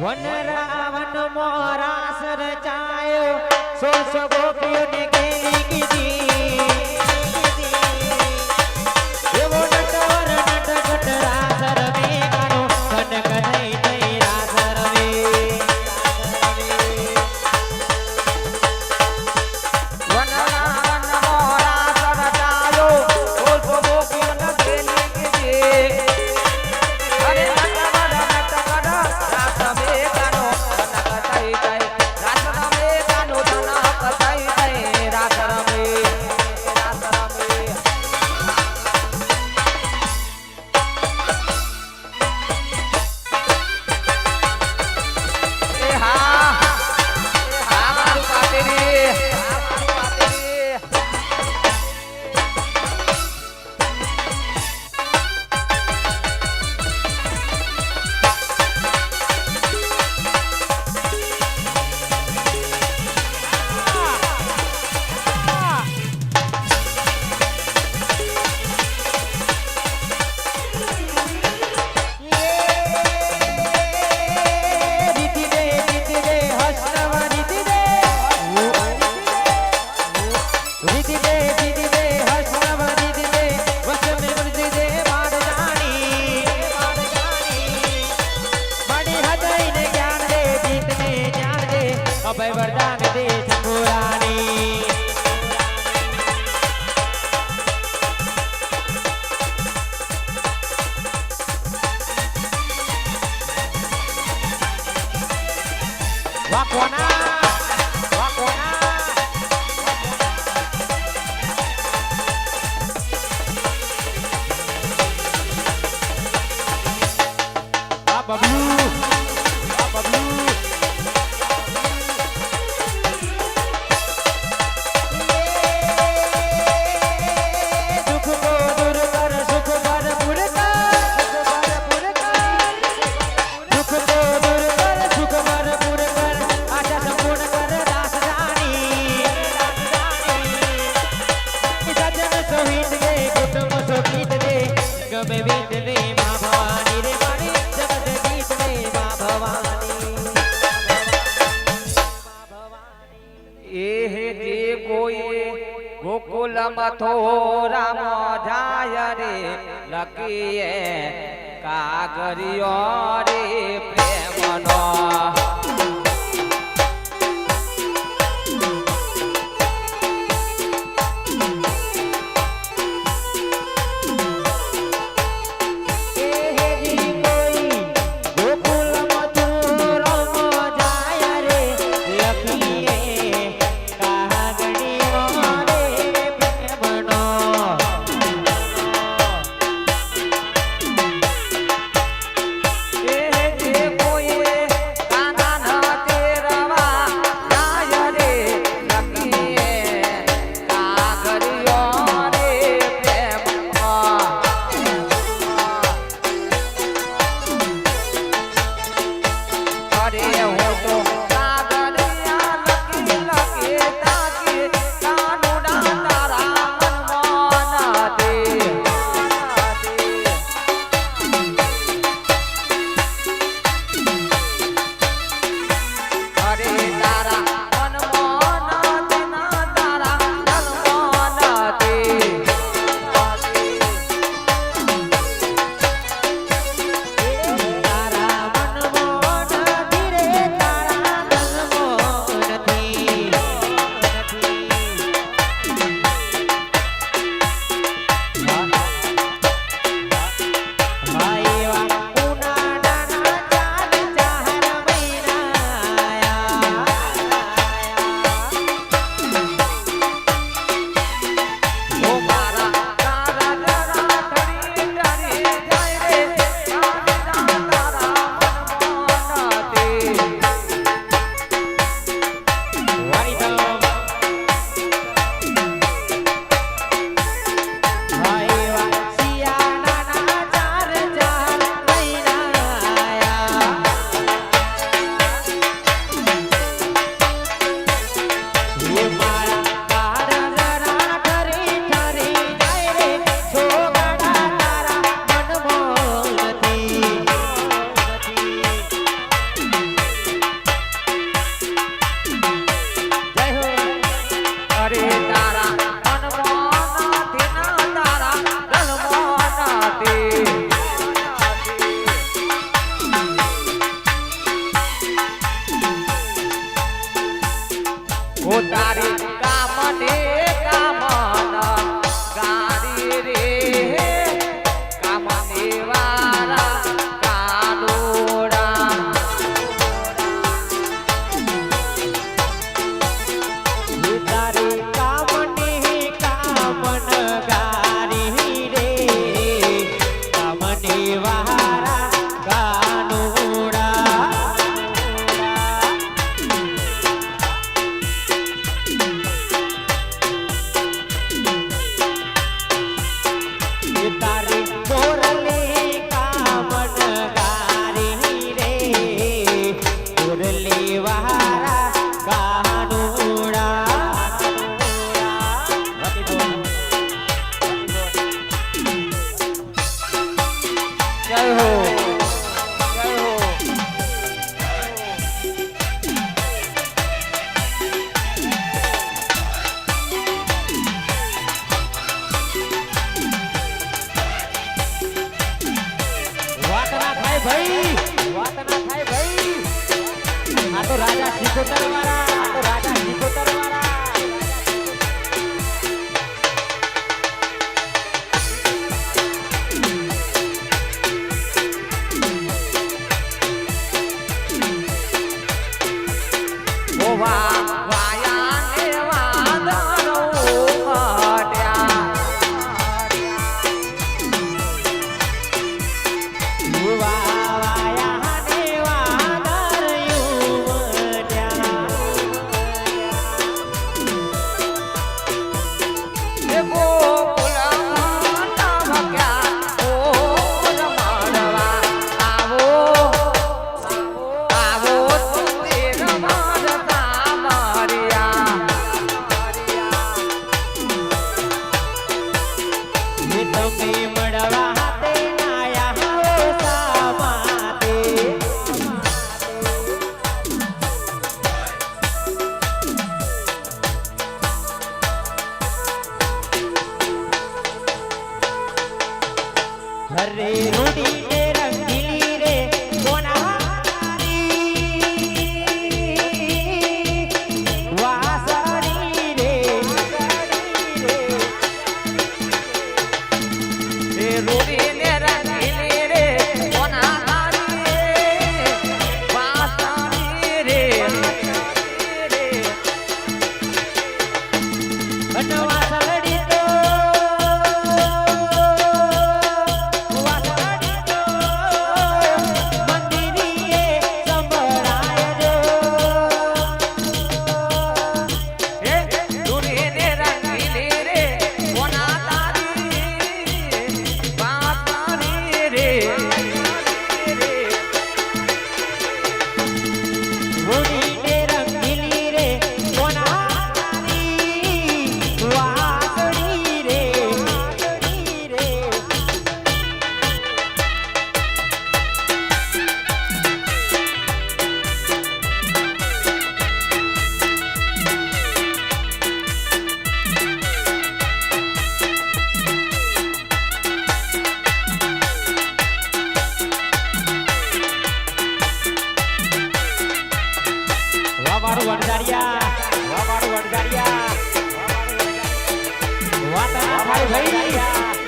One Ravan मोरा sir जायो सोच गोपियों ने केली कीधी एवो नटवर नटखट रास रमे कानो कनक नहीं नहीं रास रमे वन रावण मोरा सर जायो सोच गोपियों ने केली कीधी अरे नटवर नटखट रास रमे कानो कनक नहीं नहीं रास रमे कानो कनक नहीं नहीं रास रमे ए हा मारू पातेरी रीति दे हसनव रीति दे हसनव रीति दे वश में वृद्धि दे बाढ़ जानी बड़ी हृदय ने ज्ञान दे जीत ने ज्ञान दे अभय वरदान दे शंभुरानी Wakwana Wakwana Papa Blue Papa Blue दुख को दूर कर सुख भरपूर दुख को दूर कर सुख भरपूर कर आशा संपूर्ण कर दास जानी सजन सोहित दे कुटुंब सोहित दे गमे बीत दे माँ भवानी रे मारी जगत गीत दे माँ भवानी एह जे कोई गोकुल मथुरा मधाय रे लकीए कागरियो रे प्रेमनो एह जी कोई गोकुल मथुरा मधाय रे लखिए कागड़ियो रे प्रेमनो एह વાત ના થાય ભાઈ. આ તો રાજા સિકોતર વાળા, આ તો રાજા સિકોતર વાળા. ઓ વાહ વાયા ને વાદળો મટ્યા વાયા ને વાદળિયું ઉડ્યા. એ ગોકુળમાં તમક્યા ઓ રમણવા આવો આવો તુમે રમણતા મારિયા એ તમે મળવા હાથે નાયા હો સામાતે. અરે રૂડી ને રંગીલી રે સોનારી વાસળી રે રે રૂડી ને રંગીલી રે કોના તારી વાસળી રે વાસળી તો મંદિરીએ સંભળાય જો. હે રૂડી ને રંગીલી રે કોના તારી વાસળી રે રૂડી ને રંગીલી રે સોનારી વાસળી રે વાવાળું વણઝારિયા, વાવાળું વણઝારિયા. વાત ના થાય ભાઈ.